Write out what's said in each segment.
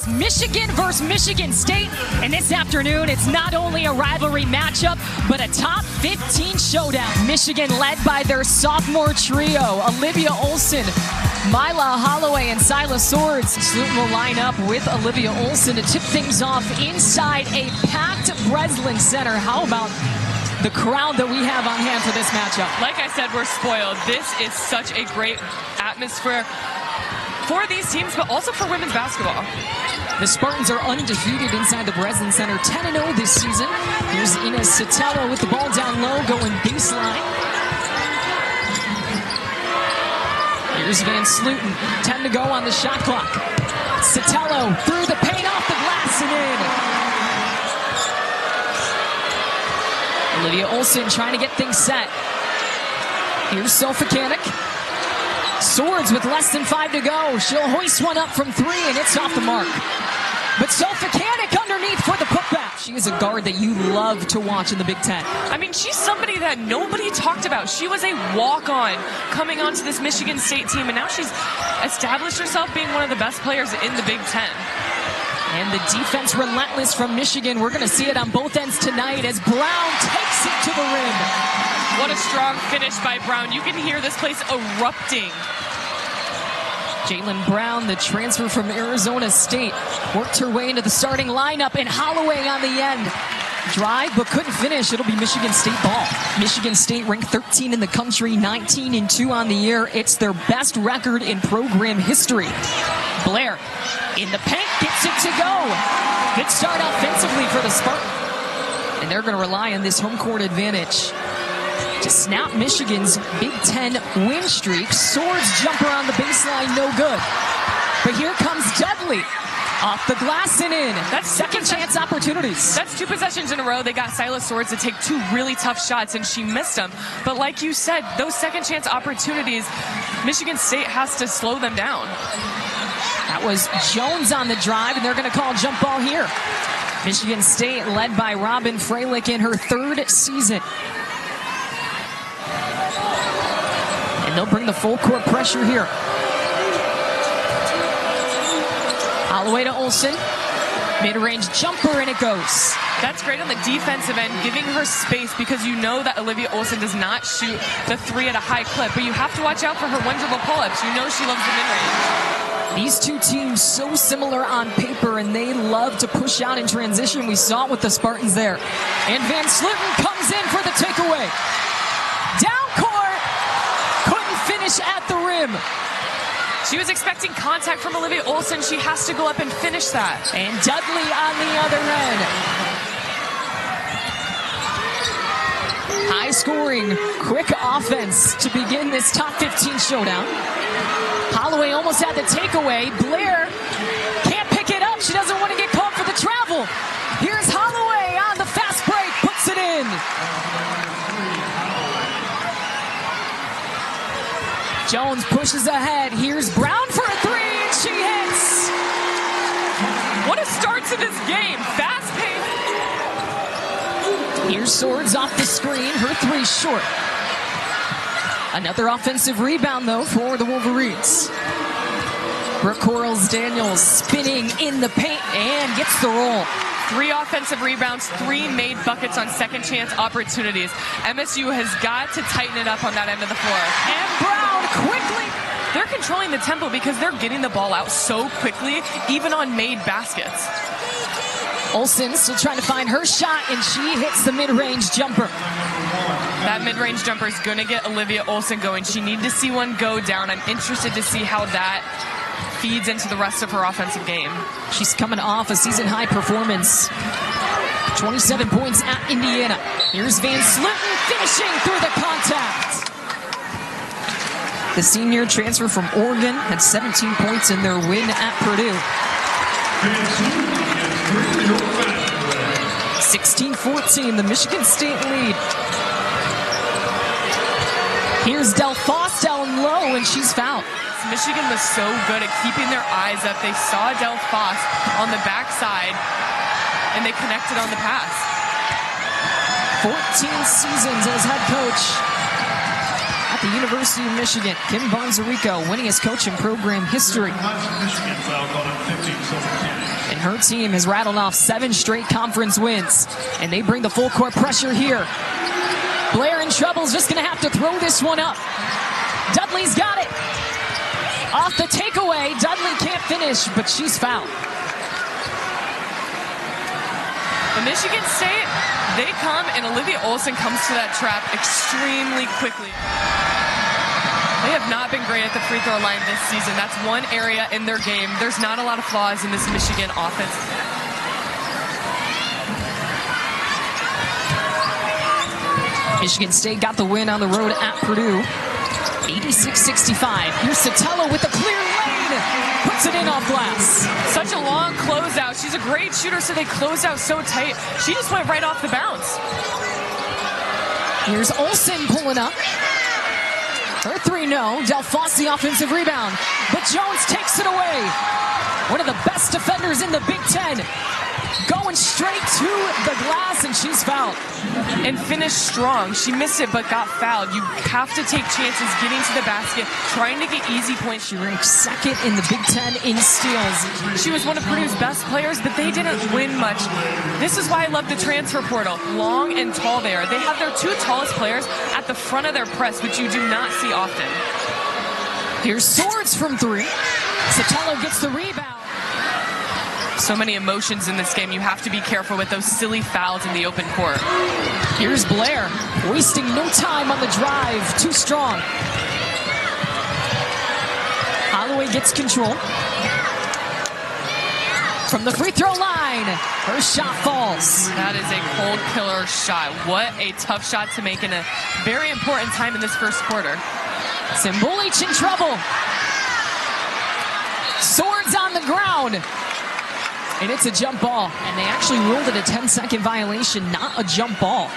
It's Michigan versus Michigan State, and this afternoon it's not only a rivalry matchup, but a top 15 showdown. Michigan led by their sophomore trio, Olivia Olson, Mila Holloway, and Syla Swords. Sloot will line up with Olivia Olson to tip things off inside a packed Breslin Center. How about the crowd that we have on hand for this matchup? Like I said, we're spoiled. This is such a great atmosphere for these teams, but also for women's basketball. The Spartans are undefeated inside the Breslin Center, 10-0 this season. Here's Syla with the ball down low, going baseline. Here's Van Slooten, 10 to go on the shot clock. Syla through the paint, off the glass and in. Olivia Olson trying to get things set. Here's Sofakanik. Swords with less than 5 to go. She'll hoist one up from 3, and it's off the mark. But Sofakanik underneath for the putback. She is a guard that you love to watch in the Big Ten. I mean, she's somebody that nobody talked about. She was a walk-on coming onto this Michigan State team, and now she's established herself being one of the best players in the Big Ten. And the defense relentless from Michigan. We're going to see it on both ends tonight as Brown takes it to the rim. What a strong finish by Brown. You can hear this place erupting. Jaylen Brown, the transfer from Arizona State, worked her way into the starting lineup, and Holloway on the end. Drive, but couldn't finish. It'll be Michigan State ball. Michigan State ranked 13 in the country, 19-2 on the year. It's their best record in program history. Blair in the paint, gets it to go. Good start offensively for the Spartans. And they're going to rely on this home court advantage to snap Michigan's Big Ten win streak. Swords jumper on the baseline, no good. But here comes Dudley. Off the glass and in. That's second chance opportunities. That's 2 possessions in a row. They got Syla Swords to take 2 really tough shots, and she missed them. But like you said, those second chance opportunities, Michigan State has to slow them down. That was Jones on the drive, and they're going to call jump ball here. Michigan State led by Robin Freilich in her 3rd season. And they'll bring the full court pressure here. Holloway to Olson. Mid-range jumper, and it goes. That's great on the defensive end, giving her space, because you know that Olivia Olson does not shoot the 3 at a high clip, but you have to watch out for her one-dribble pull-ups. You know she loves the mid-range. These two teams so similar on paper, and they love to push out in transition. We saw it with the Spartans there. And Van Slooten comes in for the takeaway. Down court, couldn't finish at the rim. She was expecting contact from Olivia Olson. She has to go up and finish that. And Dudley on the other end. High scoring, quick offense to begin this top 15 showdown. Holloway almost had the takeaway. Blair can't pick it up. She doesn't want to get caught for the travel. Here's Holloway on the fast break, puts it in. Jones pushes ahead. Here's Brown for a 3, and she hits. What a start to this game. Fast pace. Here's Swords off the screen. Her 3 short. Another offensive rebound, though, for the Wolverines. Brooke Corals-Daniels spinning in the paint and gets the roll. 3 offensive rebounds, 3 made buckets on second chance opportunities. MSU has got to tighten it up on that end of the floor. And Brown quickly. They're controlling the tempo because they're getting the ball out so quickly, even on made baskets. Olson still trying to find her shot, and she hits the mid-range jumper. That mid-range jumper is going to get Olivia Olson going. She needed to see one go down. I'm interested to see how that feeds into the rest of her offensive game. She's coming off a season-high performance. 27 points at Indiana. Here's Van Slooten finishing through the contact. The senior transfer from Oregon had 17 points in their win at Purdue. 16-14, the Michigan State lead. Here's Delphos down low, and she's fouled. Michigan was so good at keeping their eyes up. They saw Delphos on the backside, and they connected on the pass. 14 seasons as head coach at the University of Michigan. Kim Bonzarico, winningest coach in program history. Michigan foul called on 15-17. Her team has rattled off 7 straight conference wins, and they bring the full court pressure here. Blair in trouble, is just going to have to throw this one up. Dudley's got it. Off the takeaway, Dudley can't finish, but she's fouled. But Michigan State, they come, and Olivia Olson comes to that trap extremely quickly. They have not been great at the free throw line this season. That's one area in their game. There's not a lot of flaws in this Michigan offense. Michigan State got the win on the road at Purdue. 86-65. Here's Sotelo with the clear lane. Puts it in off glass. Such a long closeout. She's a great shooter, so they closed out so tight. She just went right off the bounce. Here's Olson pulling up. Her 3 no. Delphos the offensive rebound. But Jones takes it away. One of the best defenders in the Big Ten. Going straight to the glass, and she's fouled. And finished strong. She missed it, but got fouled. You have to take chances getting to the basket, trying to get easy points. She ranked 2nd in the Big Ten in steals. She was one of Purdue's best players, but they didn't win much. This is why I love the transfer portal. Long and tall there. They have their 2 tallest players at the front of their press, which you do not see often. Here's Swords from 3. Sotelo gets the rebound. So many emotions in this game. You have to be careful with those silly fouls in the open court. Here's Blair, wasting no time on the drive. Too strong. Holloway gets control. From the free throw line, her shot falls. That is a cold killer shot. What a tough shot to make in a very important time in this first quarter. Simbulic in trouble. Swords on the ground. And it's a jump ball. And they actually ruled it a 10-second violation, not a jump ball.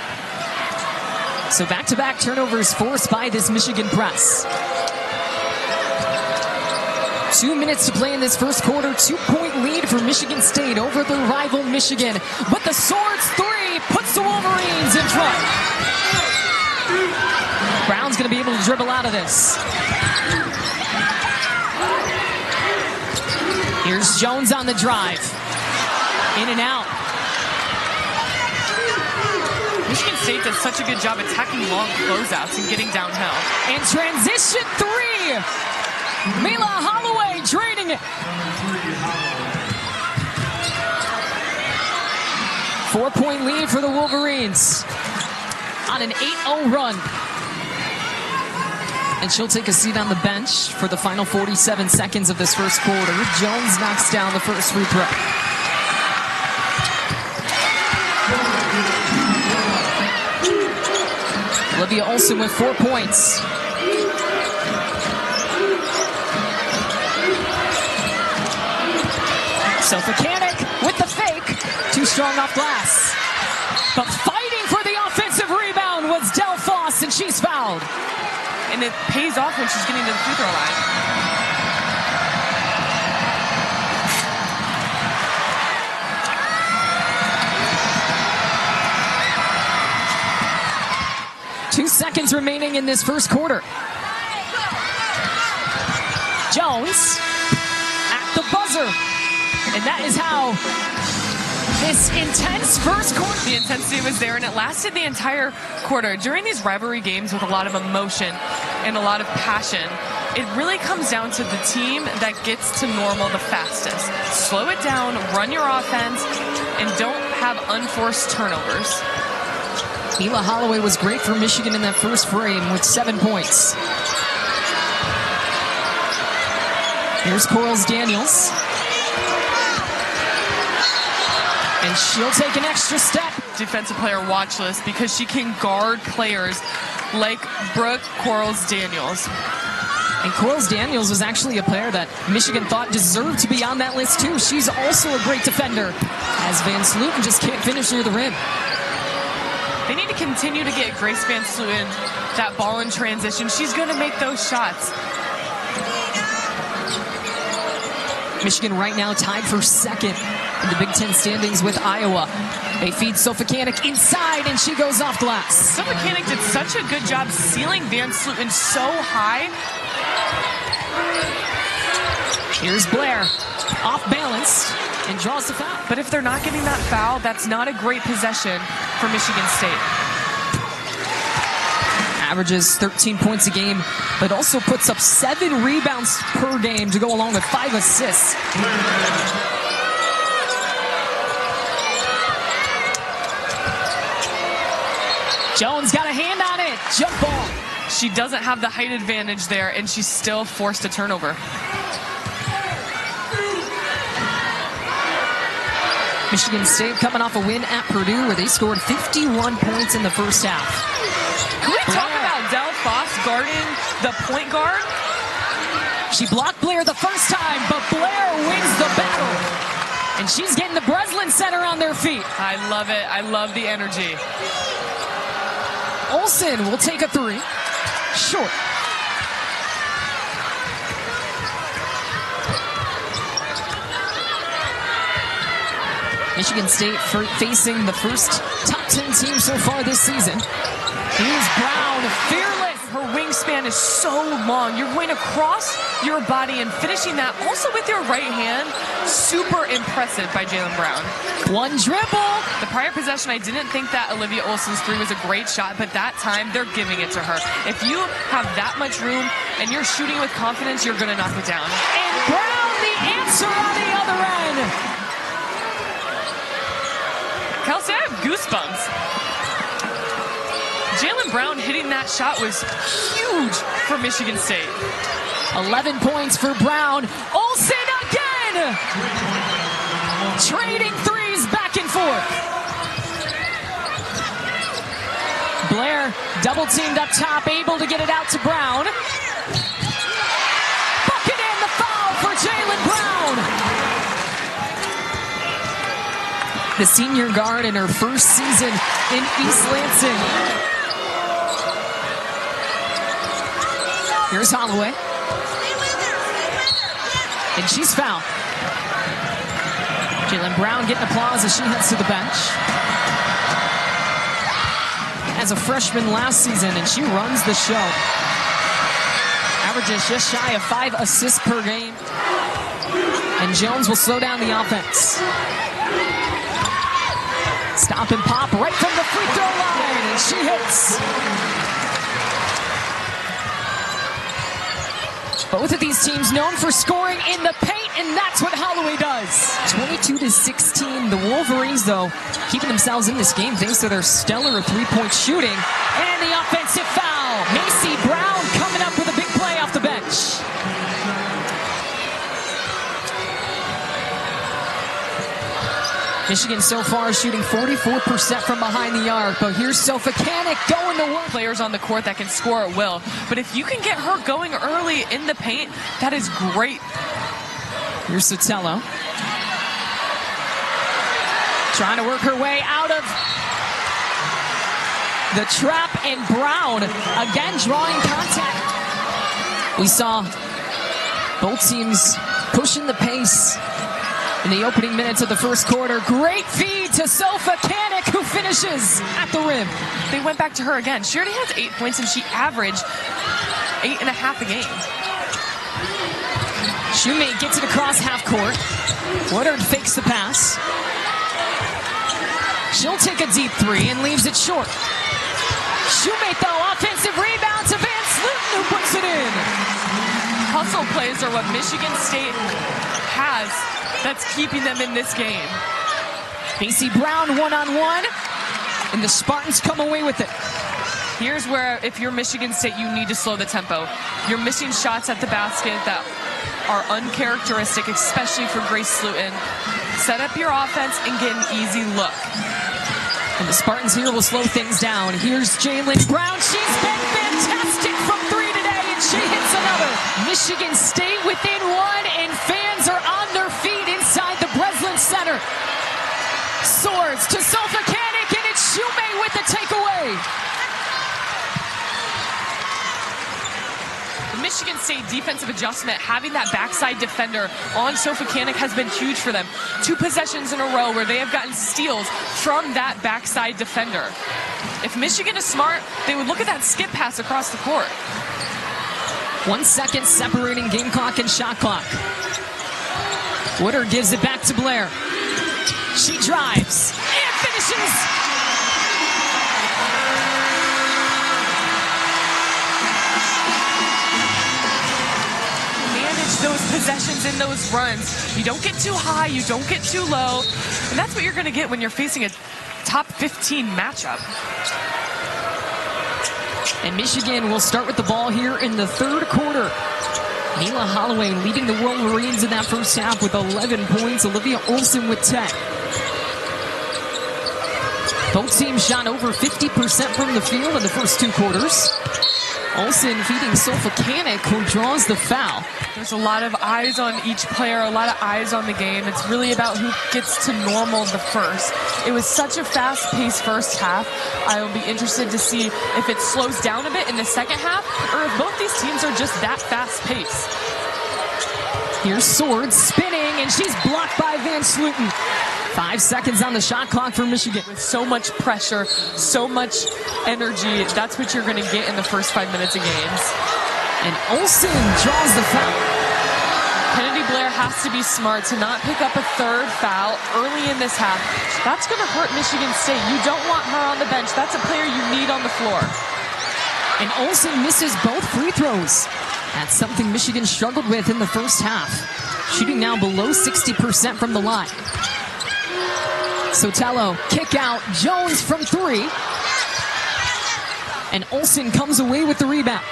So back-to-back turnovers forced by this Michigan press. 2 minutes to play in this first quarter. 2-point lead for Michigan State over their rival Michigan. But the Swords 3 puts the Wolverines in front. Brown's going to be able to dribble out of this. Here's Jones on the drive. In and out. Michigan State does such a good job attacking long closeouts and getting downhill. And transition 3. Mila Holloway draining it. 4-point lead for the Wolverines on an 8-0 run. And she'll take a seat on the bench for the final 47 seconds of this first quarter. Jones knocks down the first free throw. Olivia Olson with 4 points. Sofacanic with the fake. Too strong off glass. But fighting for the offensive rebound was Delphos, and she's fouled. And it pays off when she's getting to the free throw line. Two seconds remaining in this first quarter. Jones at the buzzer. And that is how this intense first quarter. The intensity was there, and it lasted the entire quarter. During these rivalry games with a lot of emotion and a lot of passion, it really comes down to the team that gets to normal the fastest. Slow it down, run your offense, and don't have unforced turnovers. Mila Holloway was great for Michigan in that first frame with 7 points. Here's Corals Daniels. And she'll take an extra step. Defensive player watch list because she can guard players like Brooke Corals Daniels. And Corals Daniels was actually a player that Michigan thought deserved to be on that list too. She's also a great defender, as Van Sloten just can't finish near the rim. They need to continue to get Grace Van Sloten that ball in transition. She's going to make those shots. Michigan right now tied for second in the Big Ten standings with Iowa. They feed Sofacanic inside, and she goes off glass. Sofacanic did such a good job sealing Van Sloten so high. Here's Blair, off balance. and draws the foul. But if they're not getting that foul, that's not a great possession for Michigan State. Averages 13 points a game, but also puts up 7 rebounds per game to go along with 5 assists. Jones got a hand on it. Jump ball. She doesn't have the height advantage there, and she's still forced a turnover. Michigan State coming off a win at Purdue where they scored 51 points in the first half. Can we talk about Del Foss guarding the point guard? She blocked Blair the first time, but Blair wins the battle. And she's getting the Breslin Center on their feet. I love it. I love the energy. Olson will take a 3. Short. Michigan State facing the first top 10 team so far this season. Here's Brown, fearless. Her wingspan is so long. You're going across your body and finishing that also with your right hand. Super impressive by Jaylen Brown. One dribble. The prior possession, I didn't think that Olivia Olson's 3 was a great shot, but that time they're giving it to her. If you have that much room and you're shooting with confidence, you're going to knock it down. And Brown, the answer on the other end. Kelsey, I have goosebumps. Jaylen Brown hitting that shot was huge for Michigan State. 11 points for Brown. Olson again! Trading threes back and forth. Blair double teamed up top, able to get it out to Brown. Bucket in, the foul for Jaylen Brown. The senior guard in her first season in East Lansing. Here's Holloway. And she's fouled. Jaylen Brown getting applause as she heads to the bench. As a freshman last season, and she runs the show. Averages just shy of 5 assists per game. And Jones will slow down the offense. Stop and pop right from the free throw line, and she hits. Both of these teams known for scoring in the paint, and that's what Holloway does. 22-16. The Wolverines, though, keeping themselves in this game thanks to their stellar three-point shooting. And the offensive foul. Macy Brown coming up with a big play off the bench. Michigan so far shooting 44% from behind the arc, but here's Sofakanik going to work. Players on the court that can score at will, but if you can get her going early in the paint, that is great. Here's Sotelo. Trying to work her way out of the trap, and Brown again drawing contact. We saw both teams pushing the pace in the opening minutes of the first quarter. Great feed to Sofakanik, who finishes at the rim. They went back to her again. She already has 8 points, and she averaged 8.5 a game. Shoemate gets it across half court. Woodard fakes the pass. She'll take a deep 3 and leaves it short. Shoemate, though, offensive rebound to Van Sluten, who puts it in. Hustle plays are what Michigan State has that's keeping them in this game. Macy Brown one-on-one, and the Spartans come away with it. Here's where, if you're Michigan State, you need to slow the tempo. You're missing shots at the basket that are uncharacteristic, especially for Grace Sluten. Set up your offense and get an easy look. And the Spartans here will slow things down. Here's Jaylen Brown. She's been fantastic from 3 today, and she hits another. Michigan State within 1, and fans are on their feet inside the Breslin Center. Swords to Sofakanik, and it's Shoemate with the takeaway. The Michigan State defensive adjustment, having that backside defender on Sofakanik has been huge for them. 2 possessions in a row where they have gotten steals from that backside defender. If Michigan is smart, they would look at that skip pass across the court. 1 second separating game clock and shot clock. Woodard gives it back to Blair. She drives and finishes. Manage those possessions in those runs. You don't get too high, you don't get too low. And that's what you're going to get when you're facing a top 15 matchup. And Michigan will start with the ball here in the third quarter. Mila Holloway leading the Wolverines in that first half with 11 points. Olivia Olson with 10. Both teams shot over 50% from the field in the first two quarters. Olson feeding Sofakanik, who draws the foul. There's a lot of eyes on each player, a lot of eyes on the game. It's really about who gets to normal the first. It was such a fast-paced first half. I will be interested to see if it slows down a bit in the second half or if both these teams are just that fast-paced. Here's Swords spinning, and she's blocked by Van Sluten. 5 seconds on the shot clock for Michigan. With so much pressure, so much energy, that's what you're going to get in the first 5 minutes of games. And Olson draws the foul. Kennedy Blair has to be smart to not pick up a third foul early in this half. That's going to hurt Michigan State. You don't want her on the bench. That's a player you need on the floor. And Olson misses both free throws. That's something Michigan struggled with in the first half. Shooting now below 60% from the line. Sotelo, kick out, Jones from three. And Olson comes away with the rebound.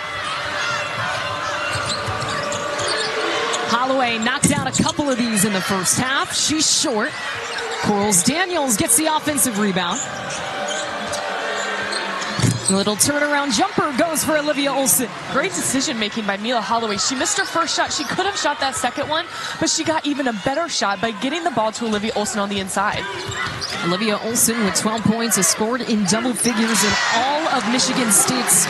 Holloway knocked down a couple of these in the first half. She's short. Corals Daniels gets the offensive rebound. A little turnaround jumper goes for Olivia Olson. Great decision making by Mila Holloway. She missed her first shot. She could have shot that second one, but she got even a better shot by getting the ball to Olivia Olson on the inside. Olivia Olson with 12 points has scored in double figures in all of Michigan State's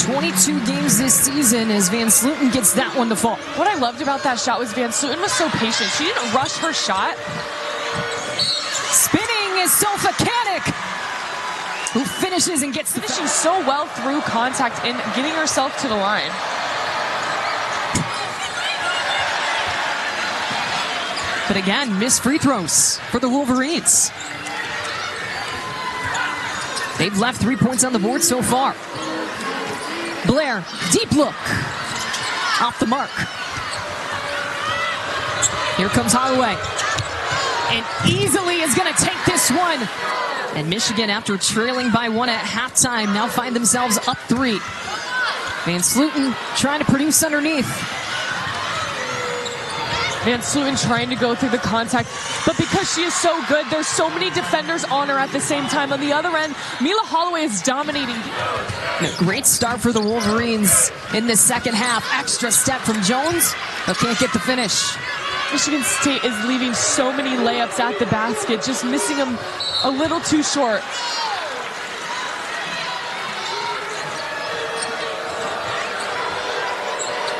22 games this season as Van Sluten gets that one to fall. What I loved about that shot was Van Sluten was so patient. She didn't rush her shot. Spinning is Sofakanik, who finishes and gets the finishing so well through contact and getting herself to the line. But again, missed free throws for the Wolverines. They've left 3 points on the board so far. Blair, deep look. Off the mark. Here comes Holloway. And easily is going to take this one. And Michigan, after trailing by one at halftime, now find themselves up 3. Van Sluten trying to produce underneath. Van Sluten trying to go through the contact, but because she is so good, there's so many defenders on her at the same time. On the other end, Mila Holloway is dominating. A great start for the Wolverines in the second half. Extra step from Jones, but can't get the finish. Michigan State is leaving so many layups at the basket, just missing them a little too short.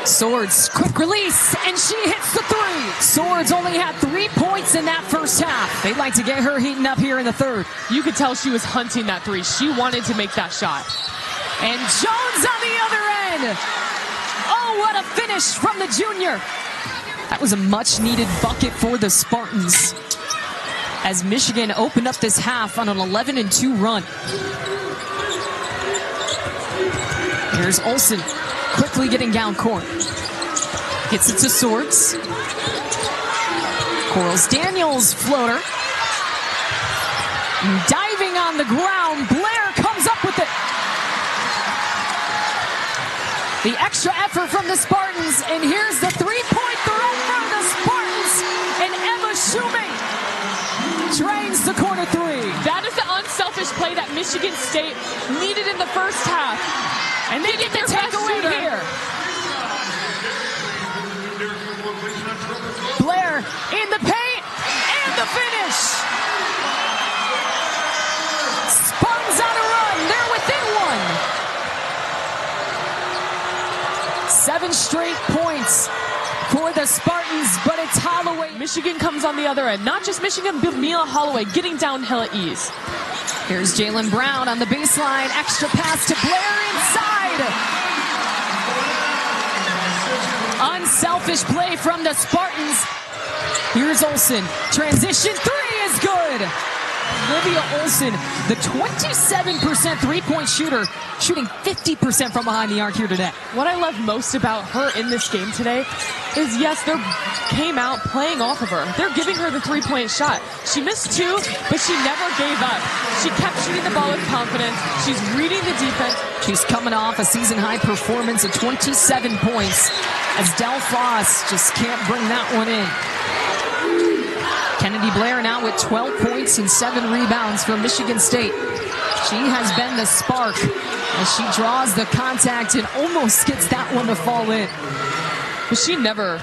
Swords, quick release, and she hits the three. Swords only had 3 points in that first half. They'd like to get her heating up here in the third. You could tell she was hunting that three. She wanted to make that shot. And Jones on the other end. Oh, what a finish from the junior. That was a much-needed bucket for the Spartans as Michigan opened up this half on an 11-2 run. Here's Olson, quickly getting down court. Gets it to Swords. Corals Daniels floater. Diving on the ground, Blair comes up with it. The extra effort from the Spartans, and here's the three-point throw from the Spartans, and Emma Shumate drains the corner three. That is the unselfish play that Michigan State needed in the first half. And they get the takeaway here. Blair in the paint, and the finish. Spartans on a run, they're within one. 7 straight points for the Spartans, but it's Holloway. Michigan comes on the other end. Not just Michigan, but Mila Holloway getting downhill at ease. Here's Jalen Brown on the baseline. Extra pass to Blair inside. Unselfish play from the Spartans. Here's Olson. Transition three is good. Olivia Olson, the 27% three-point shooter, shooting 50% from behind the arc here today. What I love most about her in this game today is, yes, they came out playing off of her. They're giving her the three-point shot. She missed two, but she never gave up. She kept shooting the ball with confidence. She's reading the defense. She's coming off a season-high performance of 27 points as Del Foss just can't bring that one in. Kennedy Blair now with 12 points and 7 rebounds from Michigan State. She has been the spark as she draws the contact and almost gets that one to fall in. But she never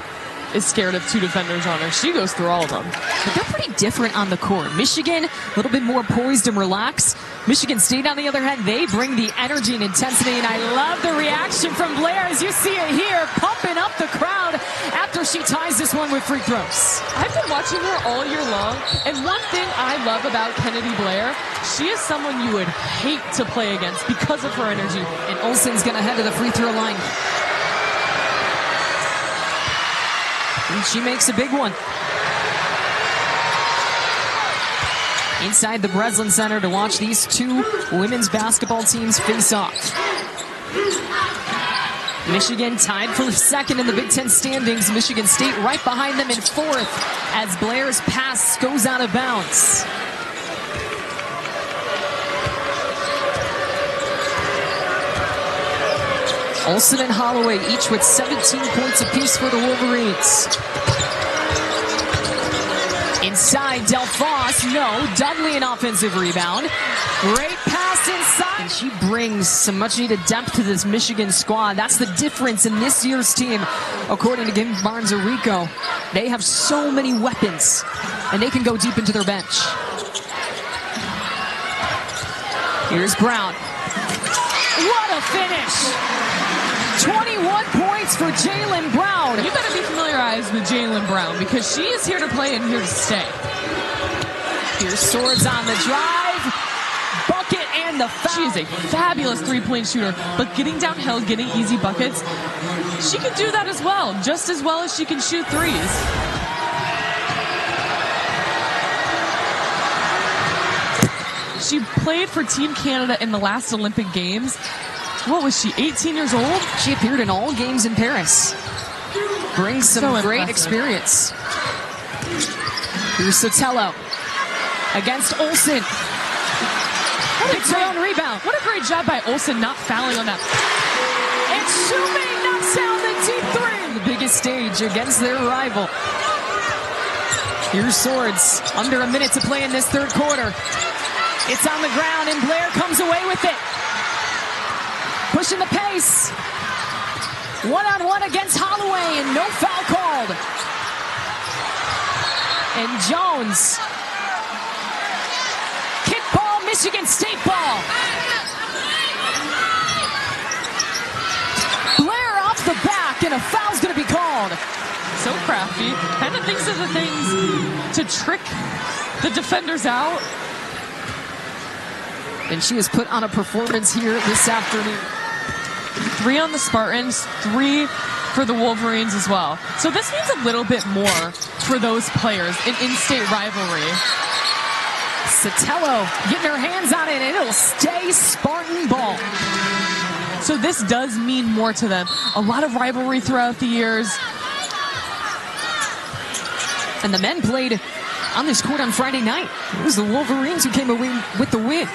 is scared of two defenders on her. She goes through all of them. But they're pretty different on the court. Michigan, a little bit more poised and relaxed. Michigan State, on the other hand, they bring the energy and intensity, and I love the reaction from Blair as you see it here, pumping up the crowd after she ties this one with free throws. I've been watching her all year long, and one thing I love about Kennedy Blair, she is someone you would hate to play against because of her energy. And Olson's going to head to the free throw line. And she makes a big one. Inside the Breslin Center to watch these two women's basketball teams face off. Michigan tied for second in the Big Ten standings. Michigan State right behind them in fourth as Blair's pass goes out of bounds. Olson and Holloway each with 17 points apiece for the Wolverines. Inside, Del Foss, no. Dudley an offensive rebound. Great pass inside. And she brings some much-needed depth to this Michigan squad. That's the difference in this year's team. According to Kim Barnes-Arico, they have so many weapons, and they can go deep into their bench. Here's Brown. What a finish! 21 points for Jaylen Brown. You better be familiarized with Jaylen Brown because she is here to play and here to stay. Here's Swords on the drive. Bucket and the foul. She is a fabulous three-point shooter, but getting downhill, getting easy buckets, she can do that as well, just as well as she can shoot threes. She played for Team Canada in the last Olympic Games. What was she, 18 years old? She appeared in all games in Paris. Brings some great experience. Here's Sotelo against Olson. Picks her own rebound. What a great job by Olson not fouling on that. And Shumei knocks down the deep three. The biggest stage against their rival. Here's Swords. Under a minute to play in this third quarter. It's on the ground and Blair comes away with it. Pushing the pace. One-on-one against Holloway and no foul called. And Jones. Kick ball, Michigan State ball. Blair off the back and a foul's going to be called. So crafty. Kind of thinks of the things to trick the defenders out. And she has put on a performance here this afternoon. 3 on the Spartans, 3 for the Wolverines as well. So this means a little bit more for those players in in-state rivalry. Sotelo getting her hands on it, and it'll stay Spartan ball. So this does mean more to them. A lot of rivalry throughout the years. And the men played on this court on Friday night. It was the Wolverines who came away with the win.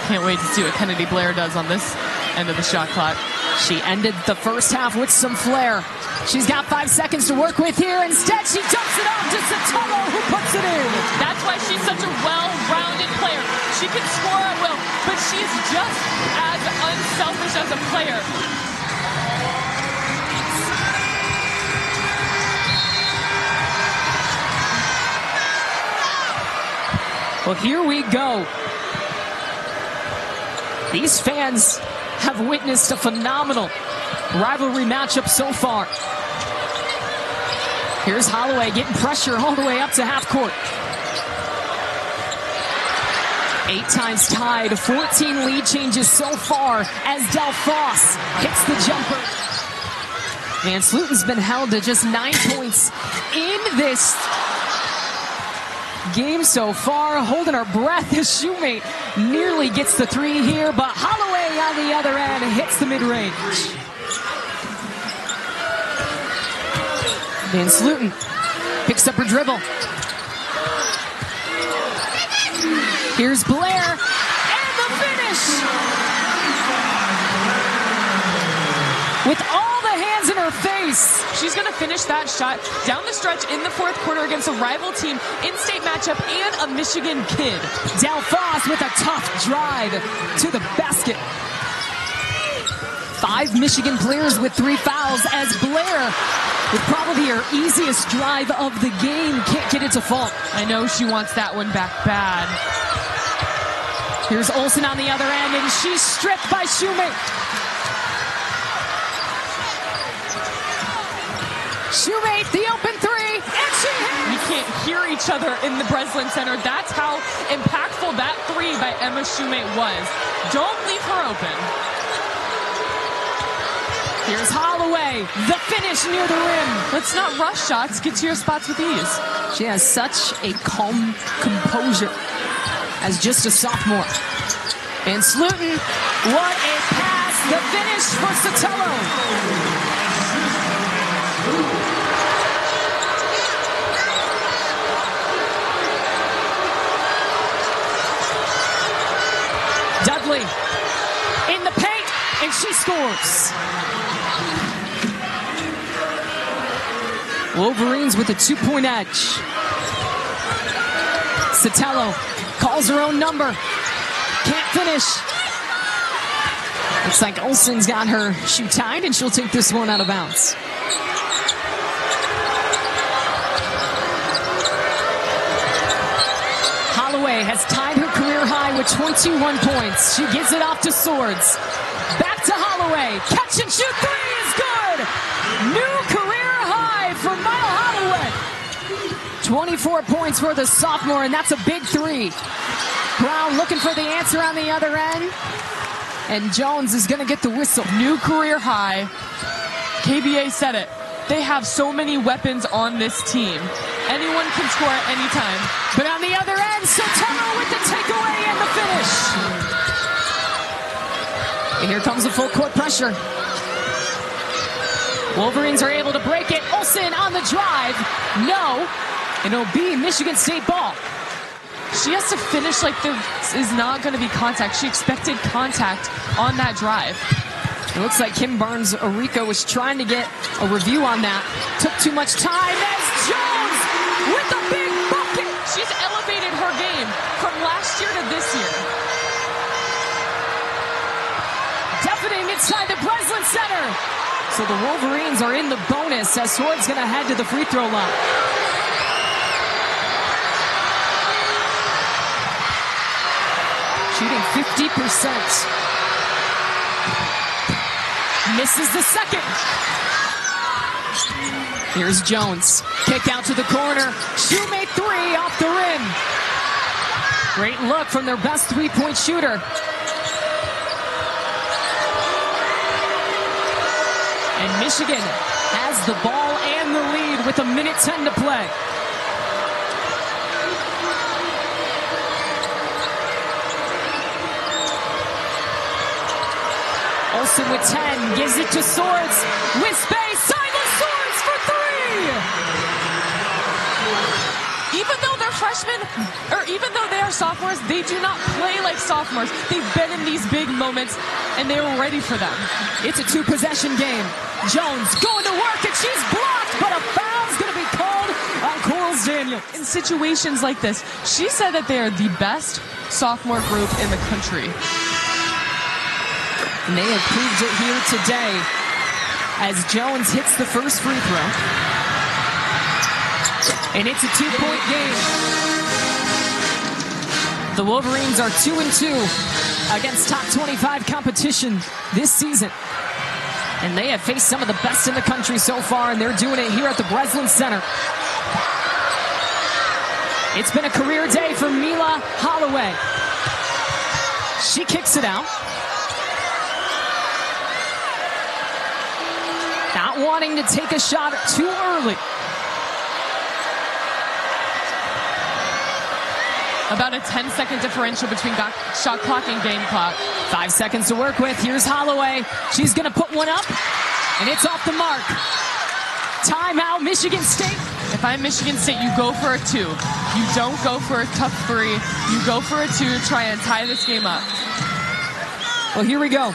Can't wait to see what Kennedy Blair does on this end of the shot clock. She ended the first half with some flair. She's got 5 seconds to work with here. Instead, she dumps it off to Sotelo, who puts it in. That's why she's such a well-rounded player. She can score at will, but she's just as unselfish as a player. Well, here we go. These fans have witnessed a phenomenal rivalry matchup so far. Here's Holloway getting pressure all the way up to half court. 8 times tied, 14 lead changes so far as Del Foss hits the jumper. Van Sluten's been held to just 9 points in this game so far. Holding her breath, his shoemate nearly gets the three here, but Holloway on the other end hits the mid-range. Van Sluten picks up her dribble. Here's Blair, and the finish! With all the hands in her face. She's going to finish that shot down the stretch in the fourth quarter against a rival team, in-state matchup, and a Michigan kid. Del Foss with a tough drive to the basket. 5 Michigan players with 3 fouls as Blair, with probably her easiest drive of the game, can't get it to fall. I know she wants that one back bad. Here's Olson on the other end, and she's stripped by shoemate. Shoemate, the open three, and she hits! You can't hear each other in the Breslin Center. That's how impactful that three by Emma Shoemate was. Don't leave her open. Here's Holloway, the finish near the rim. Let's not rush shots. Get to your spots with ease. She has such a calm composure as just a sophomore. Van Sluten, what a pass. The finish for Sotelo. Dudley in the paint, and she scores. Wolverines with a 2-point edge. Sotelo calls her own number. Can't finish. Looks like Olson's got her shoe tied, and she'll take this one out of bounds. Holloway has tied her career high with 21 points. She gives it off to Swords. Back to Holloway. Catch and shoot three is good. New career high for Mila Holloway. 24 points for the sophomore, and that's a big three. Brown looking for the answer on the other end. And Jones is going to get the whistle. New career high. KBA said it. They have so many weapons on this team. Anyone can score at any time. But on the other end, Sotelo with the takeaway and the finish. And here comes the full court pressure. Wolverines are able to break it. Olson on the drive. No. And it'll be Michigan State ball. She has to finish like there is not going to be contact. She expected contact on that drive. It looks like Kim Barnes-Orico was trying to get a review on that. Took too much time as Jones with a big bucket. She's elevated her game from last year to this year. Deafening inside the Breslin Center. So the Wolverines are in the bonus as Swords going to head to the free throw line. Shooting 50%. Misses the second. Here's Jones. Kick out to the corner. Shoemate three off the rim. Great look from their best three-point shooter. And Michigan has the ball and the lead with 1:10 to play. Olson with 10, gives it to Swords. With space, Syla Swords for three! Even though they're freshmen, or even though they are sophomores, they do not play like sophomores. They've been in these big moments, and they were ready for them. It's a two-possession game. Jones going to work, and she's blocked, but a foul's going to be called on Corals Daniel. In situations like this, she said that they are the best sophomore group in the country. And they have proved it here today as Jones hits the first free throw. And it's a 2-point game. The Wolverines are 2-2 against top 25 competition this season. And they have faced some of the best in the country so far, and they're doing it here at the Breslin Center. It's been a career day for Mila Holloway. She kicks it out. not wanting to take a shot too early. About a 10-second differential between shot clock and game clock. 5 seconds to work with. Here's Holloway. She's going to put one up, and it's off the mark. Timeout, Michigan State. If I'm Michigan State, you go for a 2. You don't go for a tough 3. You go for a 2 to try and tie this game up. Well, here we go.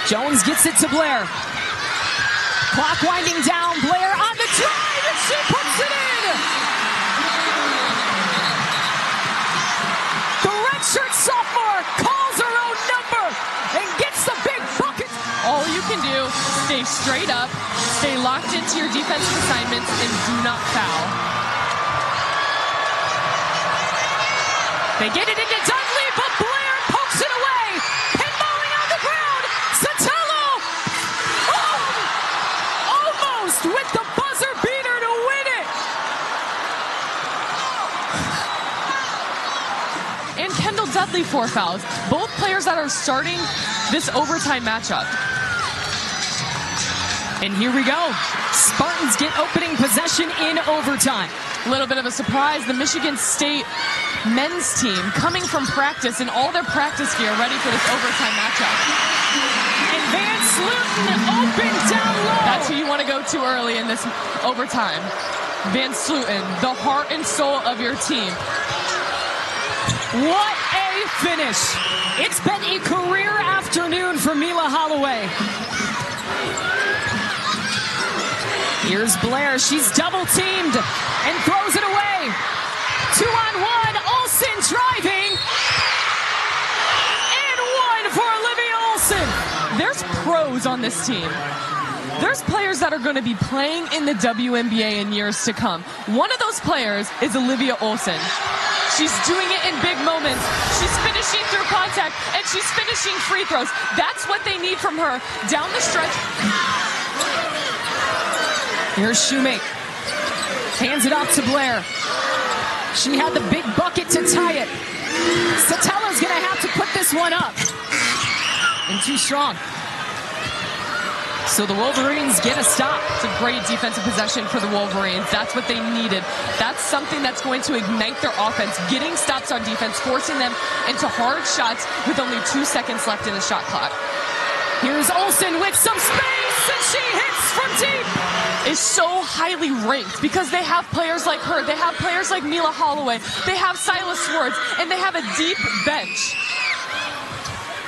Jones gets it to Blair. Clock winding down. Blair on the drive, and she puts it in. The redshirt sophomore calls her own number and gets the big bucket. All you can do, stay straight up, stay locked into your defensive assignments, and do not foul. They get it into Dudley, but Blair pokes it away. Pinballing on the ground. Sotelo. Oh, almost with the buzzer beater to win it. And Kendall Dudley 4 fouls. Both players that are starting this overtime matchup. And here we go. Spartans get opening possession in overtime. A little bit of a surprise. The Michigan State men's team coming from practice in all their practice gear ready for this overtime matchup. And Van Sluten open down low. That's who you want to go to early in this overtime. Van Sluten, the heart and soul of your team. What a finish. It's been a career afternoon for Mila Holloway. Here's Blair. She's double teamed and throws it away. 2-on-1. Olson driving. And one for Olivia Olson. There's pros on this team. There's players that are going to be playing in the WNBA in years to come. One of those players is Olivia Olson. She's doing it in big moments. She's finishing through contact, and she's finishing free throws. That's what they need from her down the stretch. Here's Shoemake. Hands it off to Blair. She had the big bucket to tie it. Sotela's going to have to put this one up. And too strong. So the Wolverines get a stop. It's a great defensive possession for the Wolverines. That's what they needed. That's something that's going to ignite their offense. Getting stops on defense, forcing them into hard shots with only 2 seconds left in the shot clock. Here's Olson with some space, and she hits from deep. Is so highly ranked because they have players like her. They have players like Mila Holloway. They have Syla Swords, and they have a deep bench.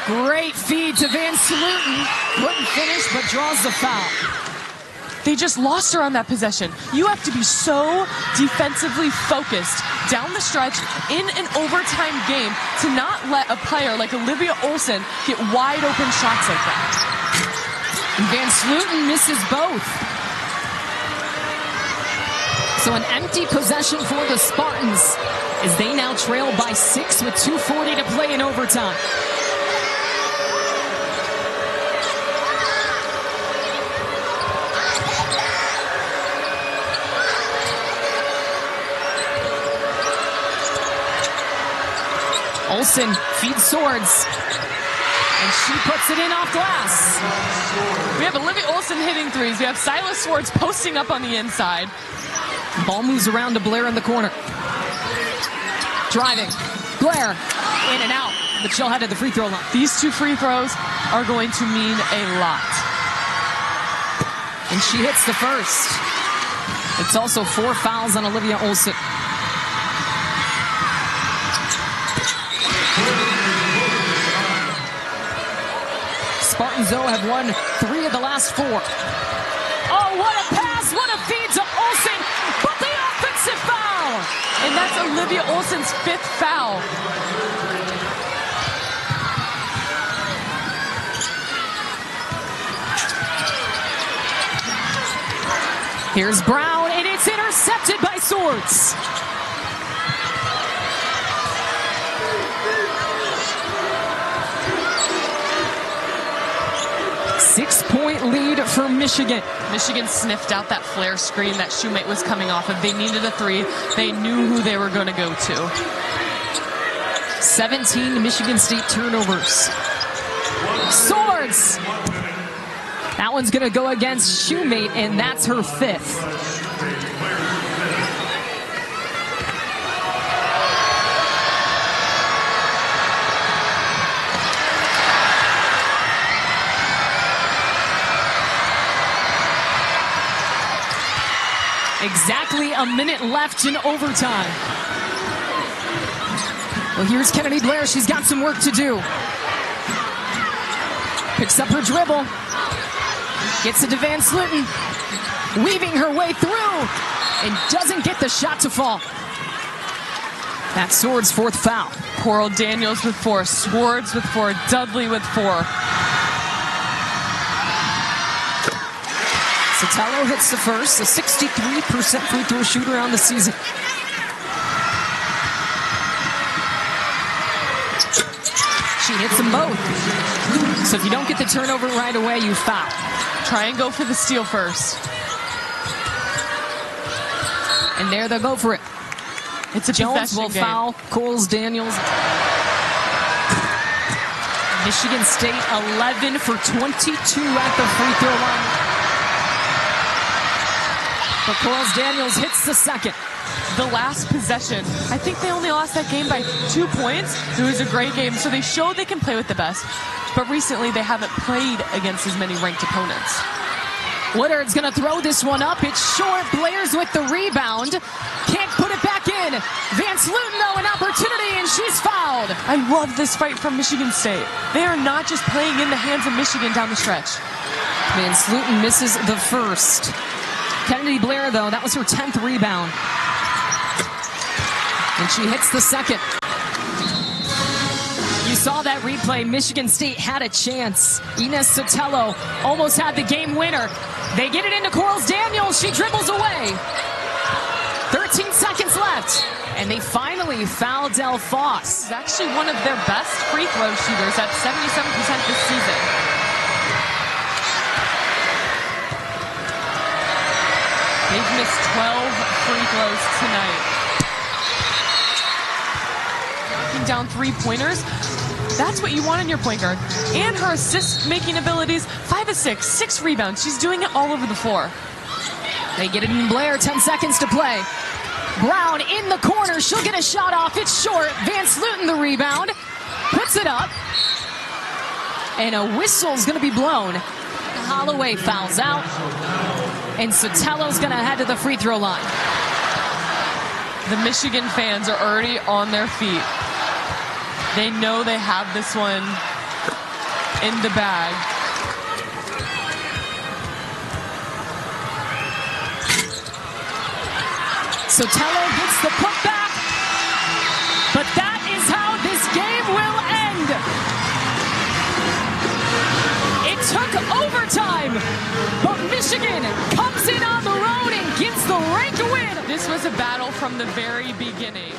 Great feed to Van Sluten. Couldn't finish, but draws the foul. They just lost her on that possession. You have to be so defensively focused down the stretch in an overtime game to not let a player like Olivia Olson get wide open shots like that. And Van Sluten misses both. So an empty possession for the Spartans as they now trail by 6 with 2:40 to play in overtime. Olson feeds Swords, and she puts it in off glass. We have Olivia Olson hitting threes. We have Syla Swords posting up on the inside. Ball moves around to Blair in the corner. Driving. Blair in and out, but she'll head to the free throw line. These 2 free throws are going to mean a lot. And she hits the first. It's also 4 fouls on Olivia Olson. Spartans, though, have won 3 of the last 4. Oh, what a pass, what a feed to Olson, but the offensive foul! And that's Olivia Olson's 5th foul. Here's Brown, and it's intercepted by Swords. Six-point lead for Michigan. Michigan sniffed out that flare screen that Shoemake was coming off of. They needed a 3. They knew who they were going to go to. 17 Michigan State turnovers. Swords That one's going to go against Shoemate, and that's her 5th. Exactly a minute left in overtime. Well, here's Kennedy Blair. She's got some work to do. Picks up her dribble. Gets it to Van Sluten. Weaving her way through. And doesn't get the shot to fall. That's Swords' 4th foul. Coral Daniels with 4. Swords with 4. Dudley with 4. Sotelo hits the first, a 63% free throw shooter on the season. She hits them both. So if you don't get the turnover right away, you foul. Try and go for the steal first. And there they'll go for it. It's a Jones will game. foul Coles Daniels. Michigan State 11 for 22 at the free throw line. But Coles Daniels hits the second. The last possession, I think they only lost that game by 2 points. It was a great game, so they showed they can play with the best. But recently, they haven't played against as many ranked opponents. Woodard's going to throw this one up. It's short. Blair's with the rebound. Can't put it back in. Van Sluten, though, an opportunity, and she's fouled. I love this fight from Michigan State. They are not just playing in the hands of Michigan down the stretch. Van Sluten misses the first. Kennedy Blair, though, that was her 10th rebound. And she hits the second. You saw that replay. Michigan State had a chance. Ines Sotelo almost had the game winner. They get it into Coles Daniels. She dribbles away. 13 seconds left. And they finally foul Del Foss. She's actually one of their best free throw shooters at 77% this season. They've missed 12 free throws tonight. Knocking down 3-pointers. That's what you want in your point guard. And her assist-making abilities, 5 of 6, 6 rebounds. She's doing it all over the floor. They get it in Blair, 10 seconds to play. Brown in the corner. She'll get a shot off. It's short. Van Sluten the rebound. Puts it up. And a whistle's going to be blown. Holloway fouls out. And Sotelo's going to head to the free throw line. The Michigan fans are already on their feet. They know they have this one in the bag. Sotelo gets the putback. But that is how this game will end. It took overtime. But Michigan comes in on the road and gets the rank win. This was a battle from the very beginning.